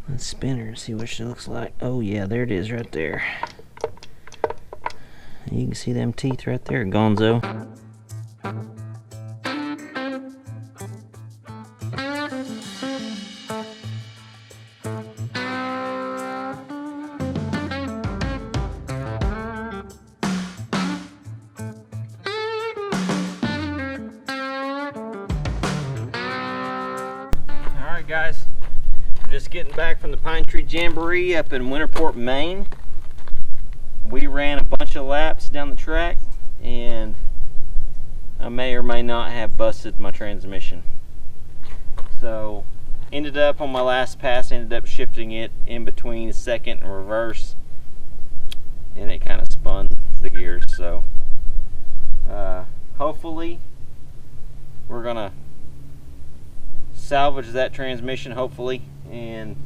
Let's spin her and see what she looks like. Oh yeah, there it is right there. You can see them teeth right there, Gonzo. Alright guys, we're just getting back from the Pinetree Jamboree up in Winterport, Maine. We ran a bunch of laps down the track and I may or may not have busted my transmission. So ended up on my last pass, ended up shifting it in between second and reverse, and it kind of spun the gears. So hopefully we're gonna salvage that transmission, hopefully, and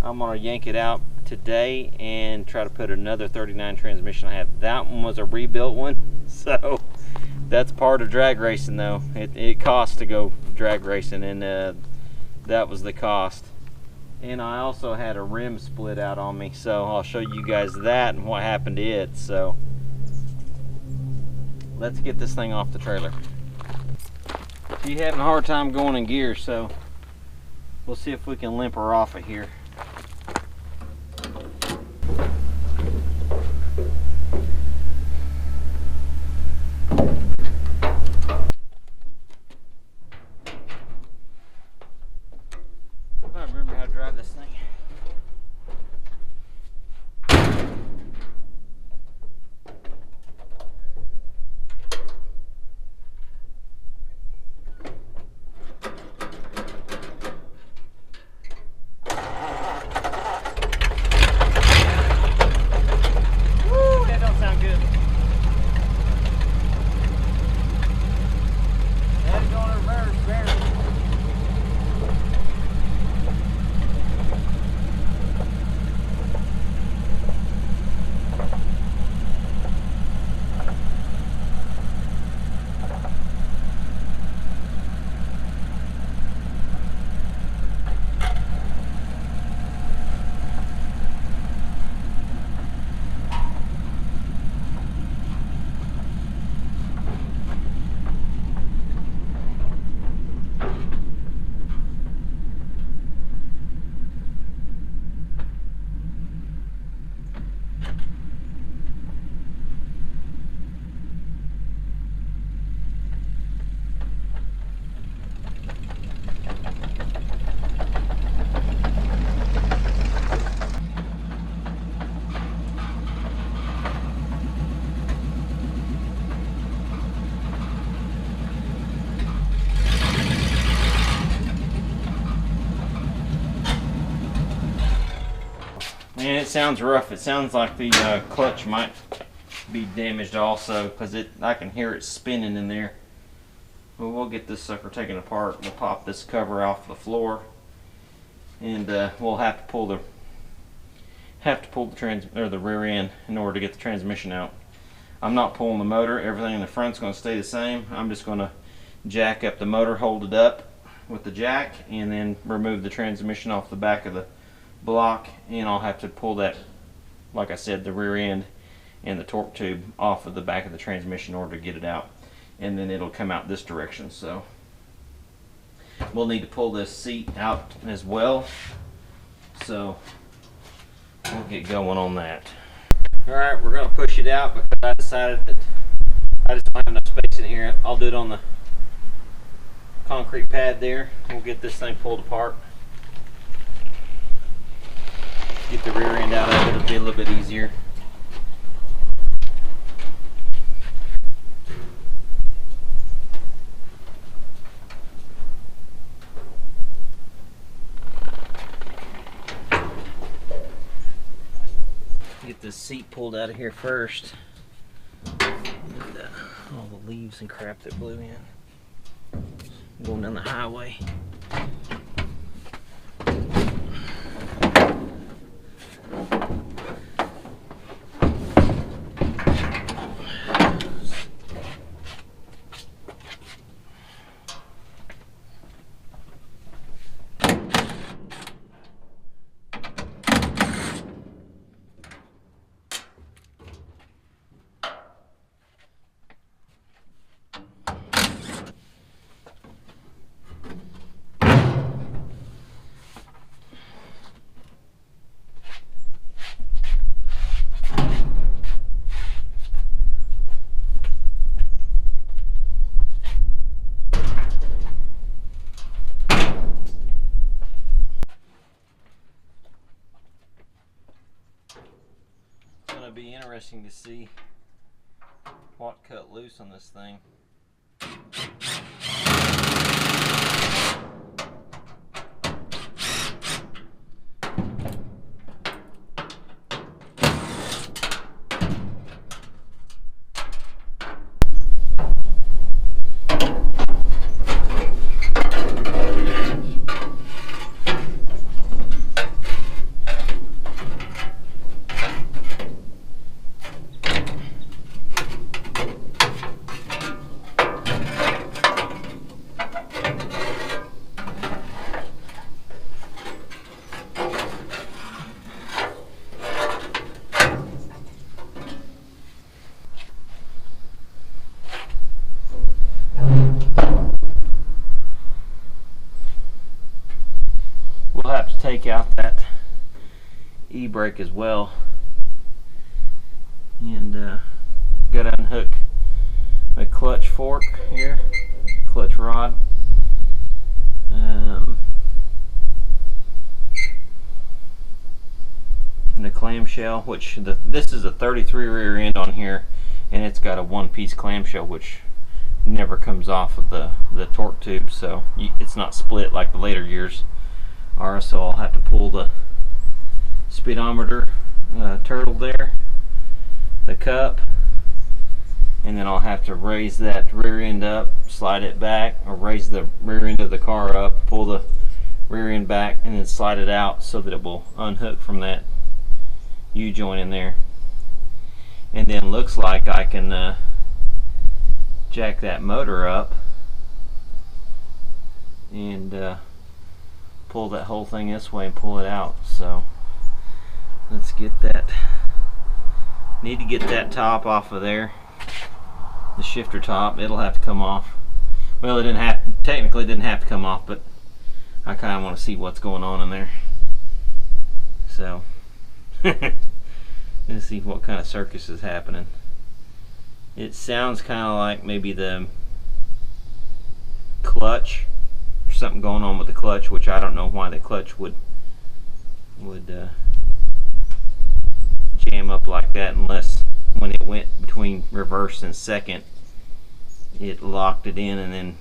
I'm gonna yank it out today and try to put another 39 transmission I have. That one was a rebuilt one, so that's part of drag racing though. It costs to go drag racing, and that was the cost. And I also had a rim split out on me, so I'll show you guys that and what happened to it. So let's get this thing off the trailer. She's having a hard time going in gear, so we'll see if we can limp her off of here. I don't remember how to drive this thing. And it sounds rough. It sounds like the clutch might be damaged also, because I can hear it spinning in there. But we'll get this sucker taken apart. We'll pop this cover off the floor, and we'll have to pull the rear end in order to get the transmission out. I'm not pulling the motor. Everything in the front's going to stay the same. I'm just going to jack up the motor, hold it up with the jack, and then remove the transmission off the back of the block, and I'll have to pull that, like I said, the rear end and the torque tube off of the back of the transmission in order to get it out, and then it'll come out this direction. So we'll need to pull this seat out as well, so we'll get going on that. Alright, we're going to push it out because I decided that I just don't have enough space in here. I'll do it on the concrete pad there. We'll get this thing pulled apart. Get the rear end out of it, it'll be a little bit easier. Get this seat pulled out of here first. And, all the leaves and crap that blew in. Going down the highway. to be interesting to see what cut loose on this thing. We'll have to take out that e-brake as well, and got to unhook the clutch fork here, clutch rod. And the clamshell, which this is a 33 rear end on here, and it's got a one-piece clamshell which never comes off of the torque tube, so it's not split like the later years are. So I'll have to pull the speedometer turtle there, the cup, and then I'll have to raise that rear end up, slide it back, or raise the rear end of the car up, pull the rear end back, and then slide it out so that it will unhook from that U-joint in there. And then looks like I can jack that motor up and pull that whole thing this way and pull it out. So let's get that. Need to get that top off of there, the shifter top. It'll have to come off. Well, technically didn't have to come off, but I kind of want to see what's going on in there. So let's see what kind of circus is happening. It sounds kind of like maybe the clutch, or something going on with the clutch, which I don't know why the clutch would jam up like that, unless when it went between reverse and second it locked it in, and then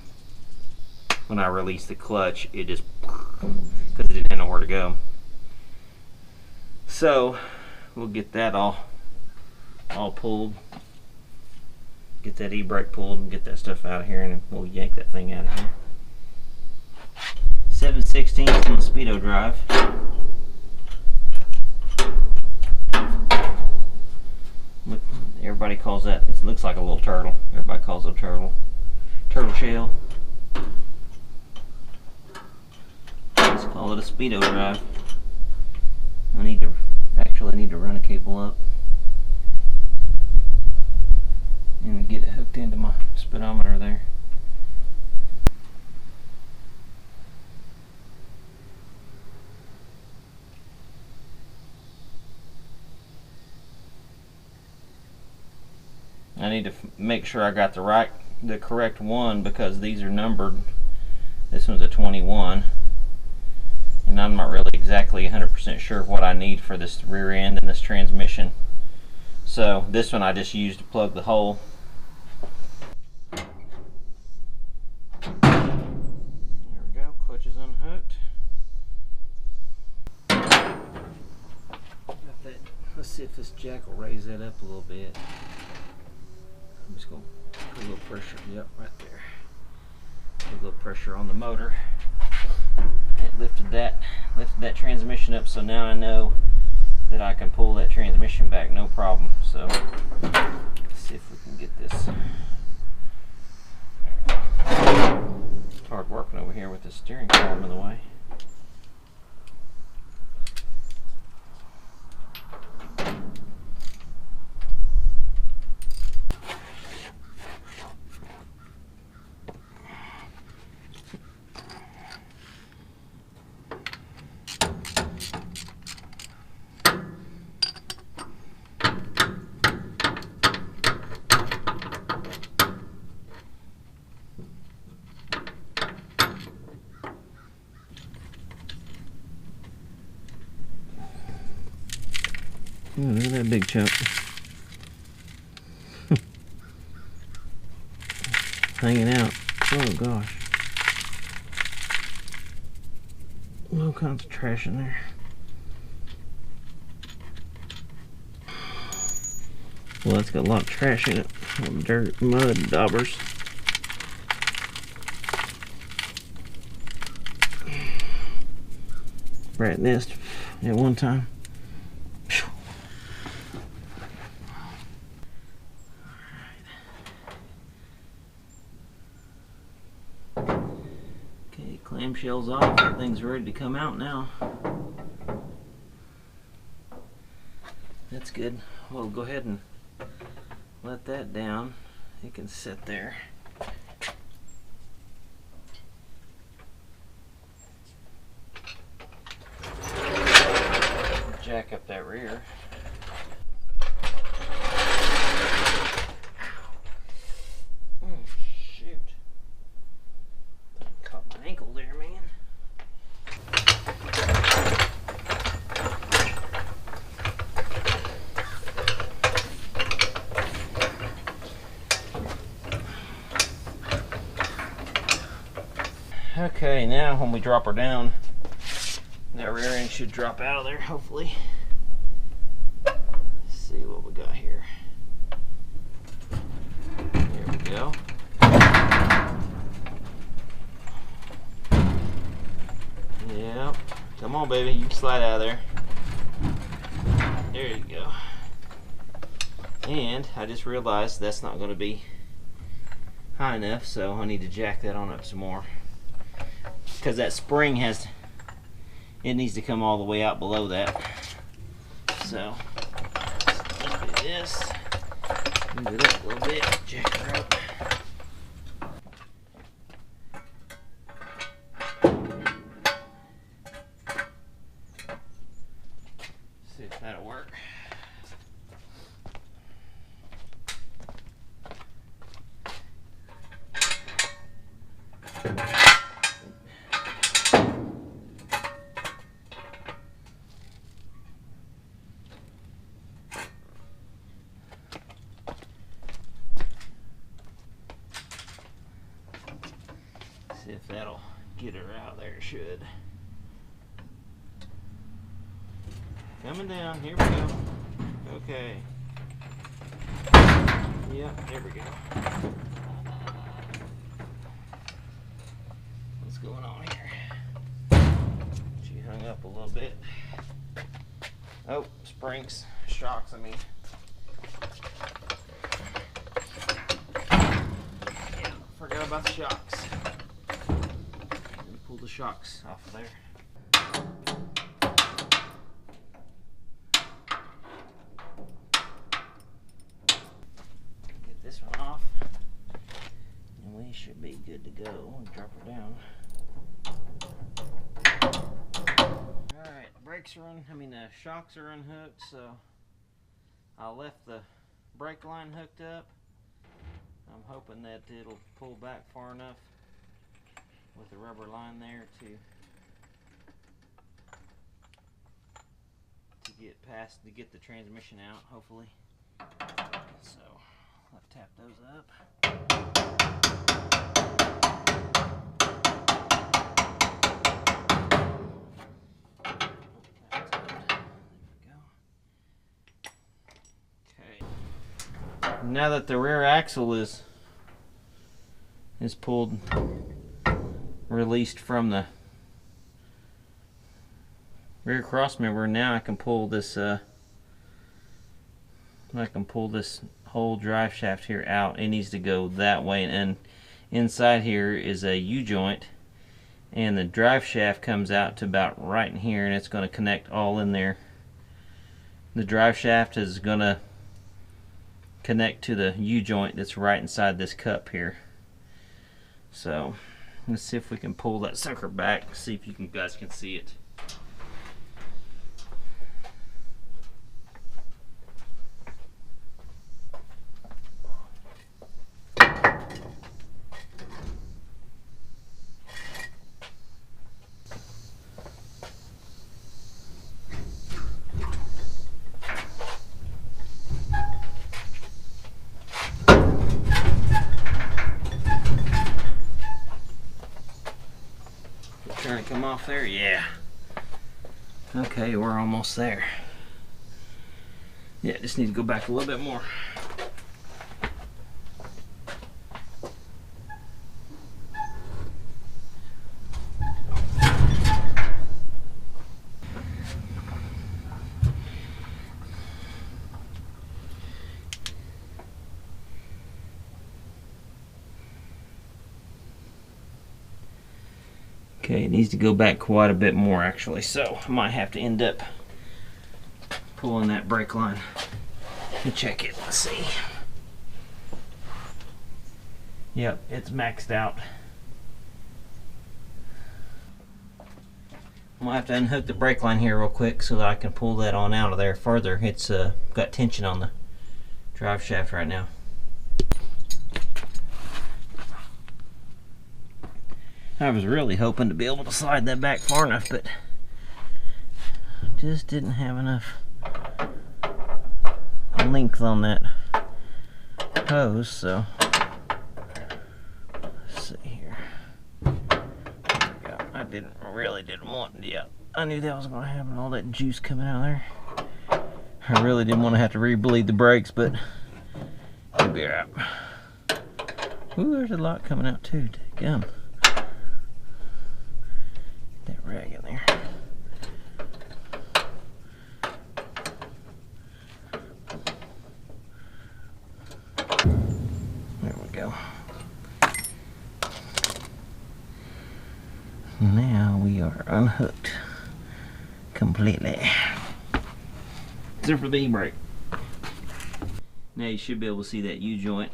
when I released the clutch it just, because it didn't have nowhere to go. So we'll get that all pulled, get that e-brake pulled and get that stuff out of here, and then we'll yank that thing out of here. 7/16 on the speedo drive. Everybody calls that, it looks like a little turtle. Everybody calls it a turtle. Turtle shell. Let's call it a speedo drive. I need to run a cable up and get it hooked into my speedometer there. I need to make sure I got the correct one, because these are numbered. This one's a 21, and I'm not really exactly 100% sure what I need for this rear end and this transmission. So this one I just used to plug the hole. There we go, clutch is unhooked. Got that. Let's see if this jack will raise that up a little bit. I'm just going to put a little pressure, yep, right there. Put a little pressure on the motor. It lifted that transmission up, so now I know that I can pull that transmission back, no problem. So let's see if we can get this. It's hard working over here with the steering column in the way. Ooh, look at that big chunk. Hanging out. Oh gosh. All kinds of trash in there. Well, it's got a lot of trash in it. Dirt, mud, daubers. Rat nest at one time. Okay, clamshells off. Everything's ready to come out now. That's good. We'll go ahead and let that down. It can sit there. Jack up that rear. Oh, shoot. Caught my ankle there, man. Okay, now when we drop her down, that rear end should drop out of there, hopefully. Let's see what we got here. There we go. Yep. Come on, baby. You can slide out of there. There you go. And I just realized that's not going to be high enough, so I need to jack that on up some more. Because that spring it needs to come all the way out below that. So let's do this. Move it up a little bit, jack her up. See if that'll work. See if that'll get her out there. It should. Coming down. Here we go. Okay. Yep, there we go. What's going on here? She hung up a little bit. Oh, springs. Shocks, I mean. Yeah, forgot about the shocks. Pull the shocks off of there. Get this one off, and we should be good to go. We'll drop her down. Alright, brakes are the shocks are unhooked, so I left the brake line hooked up. I'm hoping that it'll pull back far enough with the rubber line there to get the transmission out, hopefully. So I'll tap those up. Okay. Now that the rear axle is pulled, released from the rear cross member, now I can pull this whole drive shaft here out. It needs to go that way, and inside here is a U-joint, and the drive shaft comes out to about right in here, and it's going to connect all in there. The drive shaft is going to connect to the U-joint that's right inside this cup here. So let's see if we can pull that sucker back, see if you guys can see it. off there? Yeah. Okay, we're almost there. Yeah, just need to go back a little bit more. Okay, it needs to go back quite a bit more actually, so I might have to end up pulling that brake line and check it. Let's see. Yep, it's maxed out. I'm gonna have to unhook the brake line here real quick so that I can pull that on out of there further. It's got tension on the drive shaft right now. I was really hoping to be able to slide that back far enough, but just didn't have enough length on that hose, so let's see here. There we go. I really didn't want, yeah, I knew that was going to happen, all that juice coming out of there. I really didn't want to have to re-bleed the brakes, but it'll be alright. Ooh, there's a lot coming out too, gum. That rag in there. There we go. Now we are unhooked completely. Except for the e-brake. Now you should be able to see that U-joint.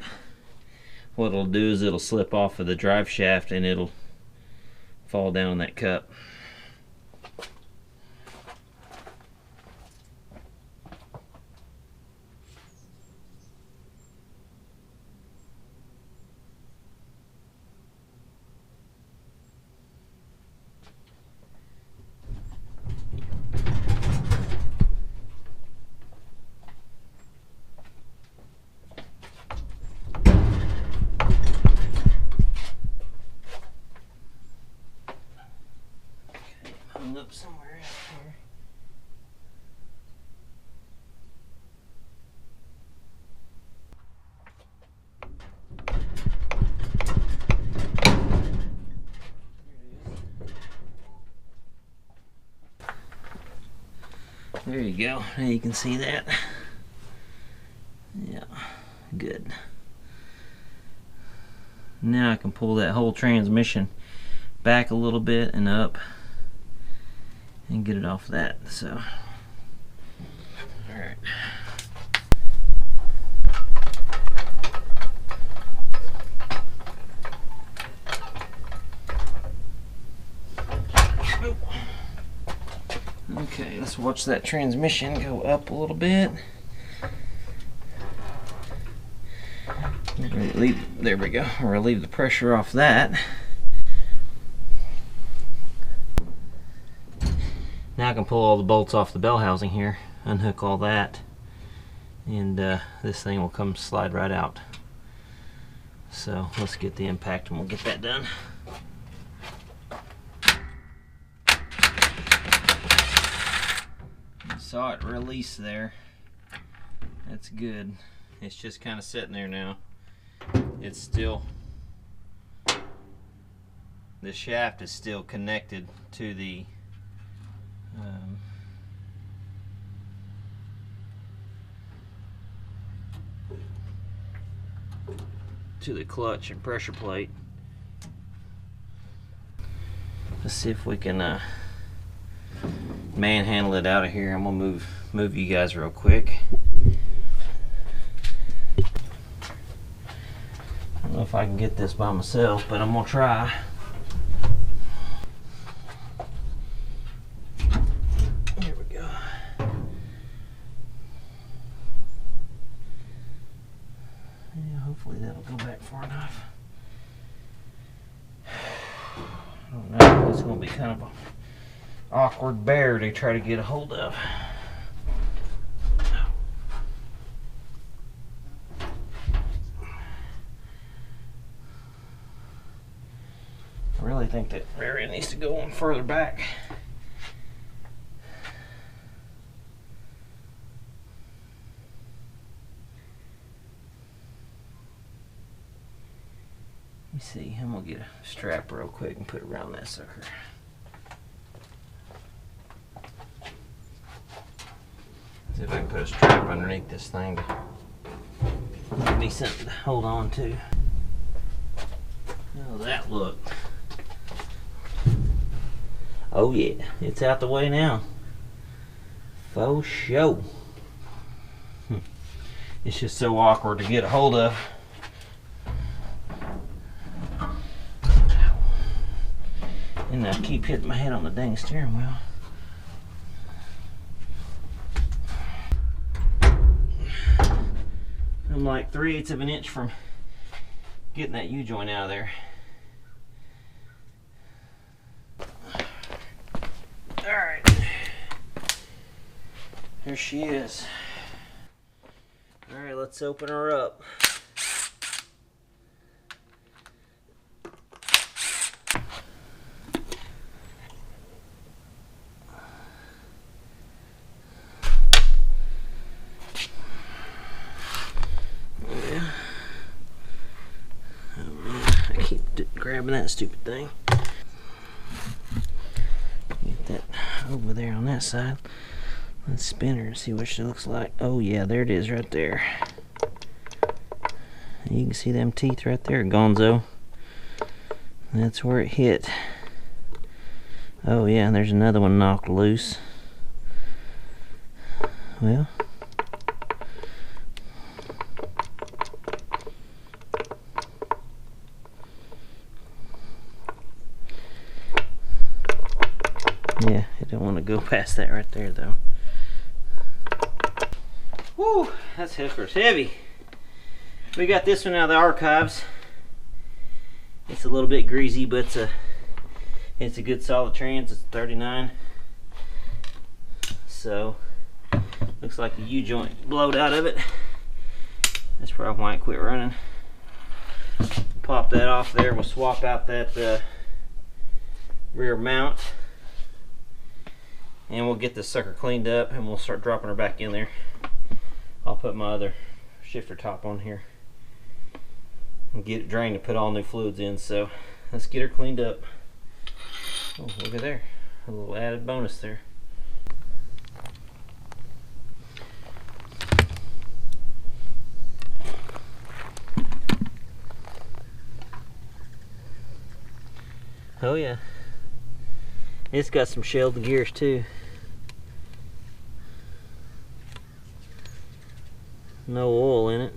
What it'll do is it'll slip off of the drive shaft and it'll fall down in that cup. Up somewhere out here. There you go. Now you can see that. Yeah, good. Now I can pull that whole transmission back a little bit and up and get it off that. So, all right. Okay, let's watch that transmission go up a little bit. There we go. Relieve the pressure off that. Now I can pull all the bolts off the bell housing here, unhook all that, and this thing will come slide right out. So let's get the impact and we'll get that done. You saw it release there. That's good. It's just kind of sitting there now. It's still, the shaft is still connected to the clutch and pressure plate. Let's see if we can manhandle it out of here. I'm gonna move you guys real quick. I don't know if I can get this by myself, but I'm gonna try. Hopefully that'll go back far enough. I don't know, it's going to be kind of an awkward bear to try to get a hold of. I really really think that rear end needs to go on further back. Let me see, I'm gonna get a strap real quick and put it around that sucker. See if I can put a strap underneath this thing to give me something to hold on to. How's that look? Oh yeah, it's out the way now. Faux show. It's just so awkward to get a hold of. And I keep hitting my head on the dang steering wheel. I'm like 3/8 of an inch from getting that U-joint out of there. Alright. Here she is. Alright, let's open her up. Grabbing that stupid thing. Get that over there on that side. Let's spin her and see what she looks like. Oh yeah, there it is right there. You can see them teeth right there, Gonzo. That's where it hit. Oh yeah, there's another one knocked loose. Well, yeah, I don't want to go past that right there though. Woo, that's hooker's heavy. We got this one out of the archives. It's a little bit greasy, but it's a good solid trans. It's a 39. So looks like the U-joint blowed out of it. That's probably why it quit running. Pop that off there. We'll swap out that rear mount. And we'll get this sucker cleaned up and we'll start dropping her back in there. I'll put my other shifter top on here and get it drained to put all new fluids in. So let's get her cleaned up. Oh, look at there. A little added bonus there. Oh yeah. It's got some shelled gears too. No oil in it.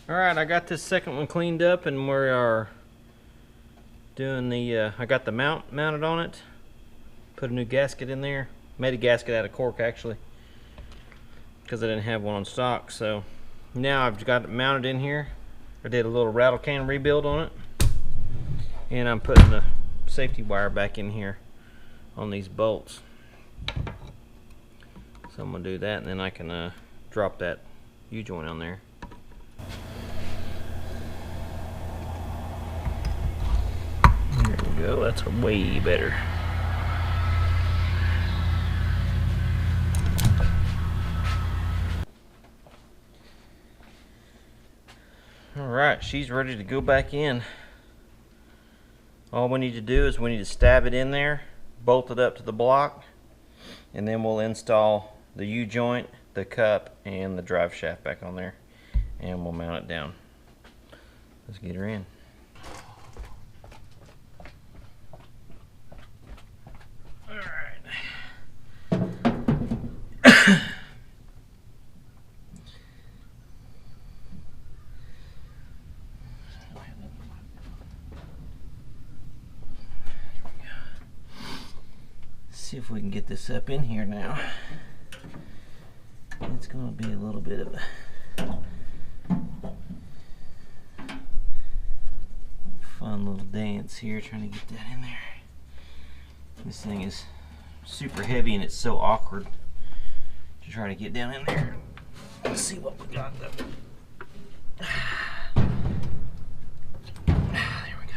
Alright, I got this second one cleaned up and we are doing the, I got the mount mounted on it. Put a new gasket in there. Made a gasket out of cork actually, because I didn't have one on stock. So now I've got it mounted in here. I did a little rattle can rebuild on it. And I'm putting the safety wire back in here on these bolts. So I'm going to do that and then I can drop that U-joint on there. There we go, that's way better. Alright, she's ready to go back in. All we need to do is we need to stab it in there, bolt it up to the block, and then we'll install the U-joint, the cup, and the drive shaft back on there, and we'll mount it down. Let's get her in. See if we can get this up in here now. It's going to be a little bit of a fun little dance here, trying to get that in there. This thing is super heavy and it's so awkward to try to get down in there. Let's see what we got though. There we go.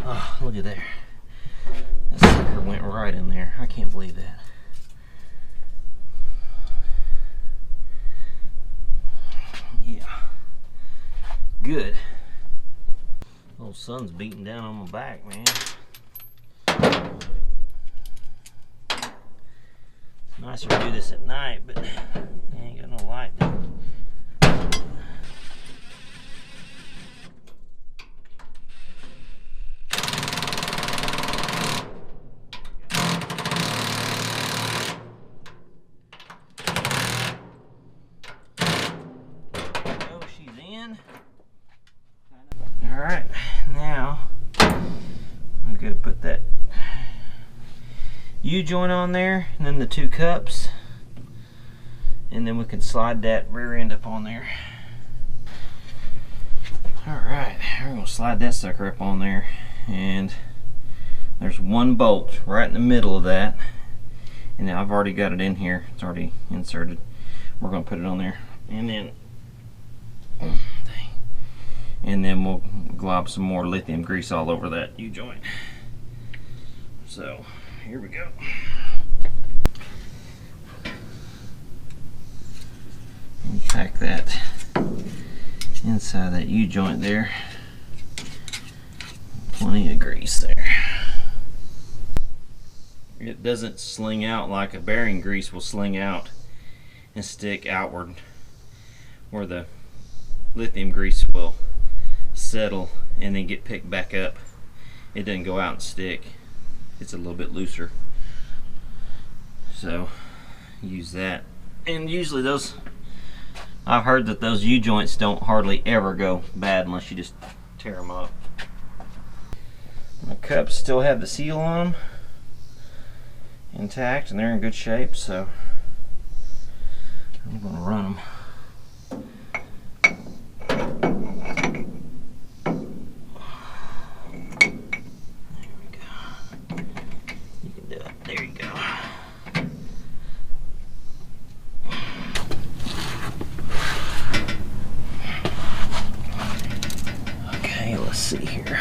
Oh, look at there. That sucker went right in there. I can't believe that. Yeah. Good. Old sun's beating down on my back, man. Nicer to do this at night, but I ain't got no light. Alright, now I'm going to put that U-joint on there and then the two cups, and then we can slide that rear end up on there. Alright, we're going to slide that sucker up on there, and there's one bolt right in the middle of that, and now I've already got it in here. It's already inserted. We're going to put it on there, and then we'll glob some more lithium grease all over that U-joint. So here we go. And pack that inside that U-joint there. Plenty of grease there. It doesn't sling out like a bearing grease will sling out and stick outward, where the lithium grease will settle and then get picked back up. It doesn't go out and stick. It's a little bit looser. So use that. And usually those, I've heard that those U-joints don't hardly ever go bad unless you just tear them up. My cups still have the seal on them intact and they're in good shape, so I'm going to run them. See here.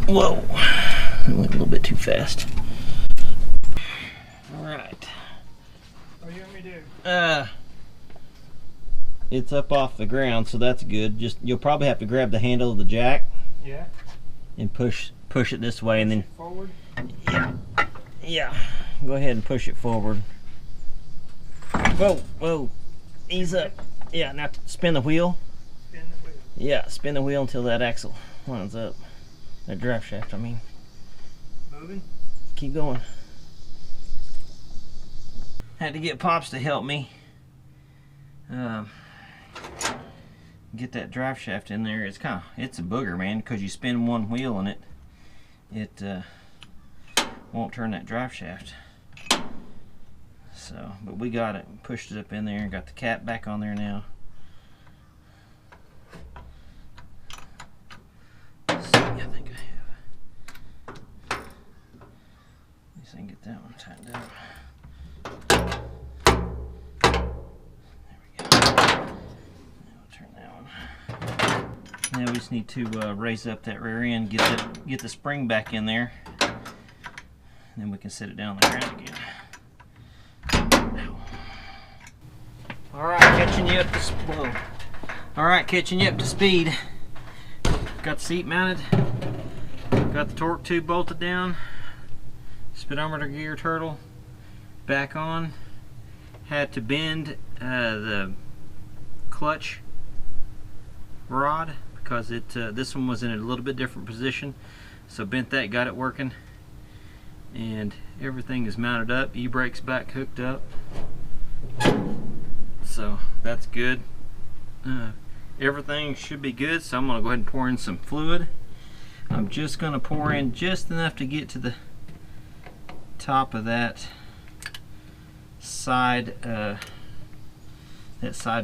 Whoa, I went a little bit too fast. All right. What do you want me to do? It's up off the ground, so that's good. Just you'll probably have to grab the handle of the jack. Yeah. And push it this way, and then forward. Yeah. Go ahead and push it forward. Whoa. Ease up. Yeah, now spin the wheel. Spin the wheel. Yeah, spin the wheel until that axle lines up. That drive shaft, I mean. Moving. Keep going. Had to get Pops to help me get that drive shaft in there. It's a booger, man, because you spin one wheel and it won't turn that drive shaft. So, but we got it, pushed it up in there, got the cap back on there now. Let's see, I think I have. At least I can get that one tightened up. There we go. Now we'll turn that one. Now we just need to raise up that rear end, get the spring back in there, and then we can set it down on the ground again. Alright, catching you up to speed. Got the seat mounted. Got the torque tube bolted down, speedometer gear turtle back on. Had to bend the clutch rod because this one was in a little bit different position, so bent that, got it working, and everything is mounted up. E-brake's back hooked up, so that's good. Everything should be good, so I'm going to go ahead and pour in some fluid. I'm just going to pour in just enough to get to the top of that side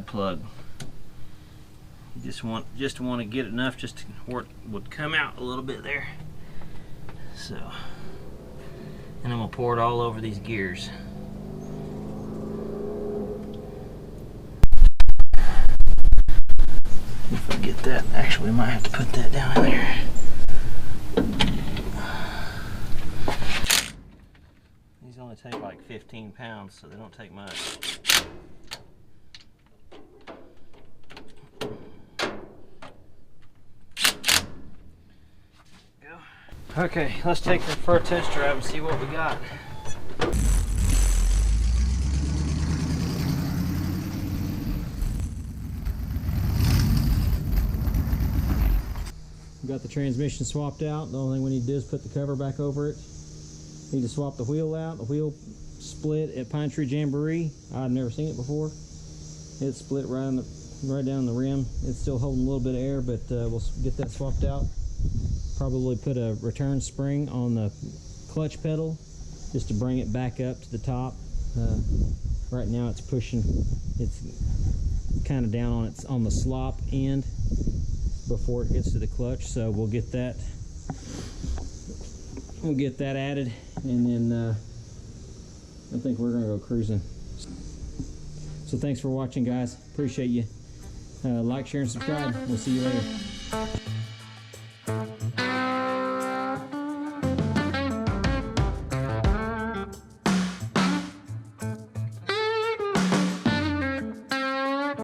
plug. You just want to get enough just to where it would come out a little bit there. So, and I'm going to pour it all over these gears. If I get that, actually, we might have to put that down in there. These only take like 15 pounds, so they don't take much. Go. Okay, let's take them for a test drive and see what we got. Got the transmission swapped out. The only thing we need to do is put the cover back over it. Need to swap the wheel out. The wheel split at Pinetree Jamboree. I've never seen it before. It split right down the rim. It's still holding a little bit of air, but we'll get that swapped out. Probably put a return spring on the clutch pedal just to bring it back up to the top. Right now it's pushing. It's kind of down on the slop end before it gets to the clutch, so we'll get that added, and then I think we're gonna go cruising. So thanks for watching, guys. Appreciate you. Like, share, and subscribe. We'll see you later.